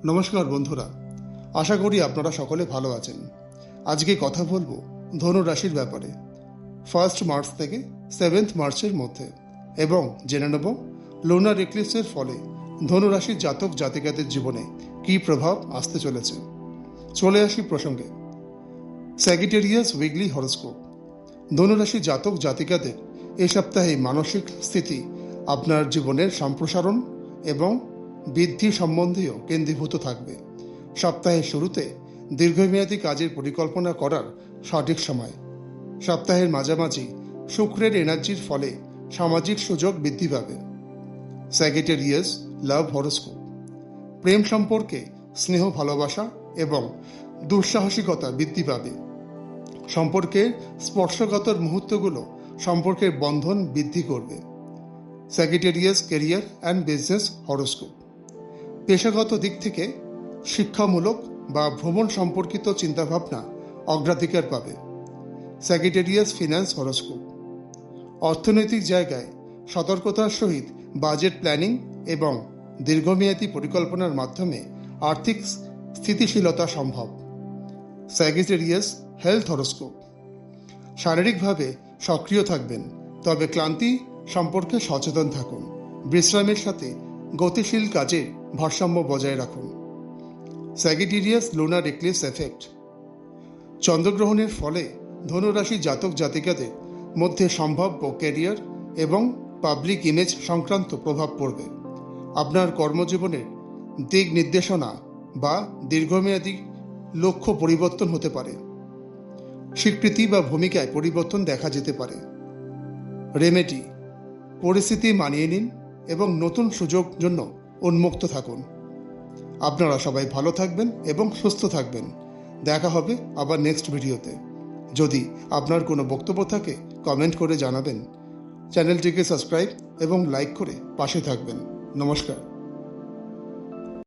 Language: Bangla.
নমস্কার বন্ধুরা, আশা করি আপনারা সকলে ভালো আছেন। আজকে কথা বলবো ধনু রাশির ব্যাপারে 1 মার্চ থেকে 7 মার্চের মধ্যে, এবং জেনে নেব লুনার এক্লিপসের ফলে ধনু রাশির জাতক জাতিকাদের জীবনে কী প্রভাব আসতে চলেছে। চলে আসি প্রসঙ্গে। Sagittarius weekly horoscope. ধনু রাশির জাতক জাতিকাদের এ সপ্তাহে মানসিক স্থিতি আপনার জীবনের সম্প্রসারণ এবং বৃদ্ধি সম্বন্ধেও কেন্দ্রীভূত থাকবে। সপ্তাহের শুরুতে দীর্ঘমেয়াদী কাজের পরিকল্পনা করার সঠিক সময়। সপ্তাহের মাঝামাঝি শুক্রের এনার্জির ফলে সামাজিক সুযোগ বৃদ্ধি পাবে। স্যাজিটেরিয়াস লাভ হরোস্কোপ। প্রেম সম্পর্কে স্নেহ, ভালোবাসা এবং দুঃসাহসিকতা বৃদ্ধি পাবে। সম্পর্কের স্পর্শকাতর মুহূর্তগুলো সম্পর্কের বন্ধন বৃদ্ধি করবে। Sagittarius career and business horoscope. পেশাগত দিক থেকে শিক্ষামূলক বা ভ্রমণ সম্পর্কিত চিন্তাভাবনা অগ্রাধিকার পাবে। Sagittarius finance horoscope. অর্থনৈতিক জায়গায় সতর্কতার সহিত বাজেট প্ল্যানিং এবং দীর্ঘমেয়াদী পরিকল্পনার মাধ্যমে আর্থিক স্থিতিশীলতা সম্ভব। Sagittarius health horoscope. শারীরিকভাবে সক্রিয় থাকবেন, তবে ক্লান্তি সম্পর্কে সচেতন থাকুন। বিশ্রামের সাথে গতিশীল কাজে ভারসাম্য বজায় রাখুন। Sagittarius lunar eclipse effect. চন্দ্রগ্রহণের ফলে ধনুরাশি জাতক জাতিকাদের মধ্যে সম্ভাব্য ক্যারিয়ার এবং পাবলিক ইমেজ সংক্রান্ত প্রভাব পড়বে। আপনার কর্মজীবনের দিক নির্দেশনা বা দীর্ঘমেয়াদী লক্ষ্য পরিবর্তন হতে পারে। স্বীকৃতি বা ভূমিকায় পরিবর্তন দেখা যেতে পারে। রেমেডি। পরিস্থিতি মানিয়ে নিন এবং নতুন সুযোগ জন্য উন্মুক্ত থাকুন। আপনারা সবাই ভালো থাকবেন এবং সুস্থ থাকবেন। দেখা হবে আবার নেক্সট ভিডিওতে। যদি আপনার কোনো বক্তব্য থাকে কমেন্ট করে জানাবেন। চ্যানেলটিকে সাবস্ক্রাইব এবং লাইক করে পাশে থাকবেন। নমস্কার।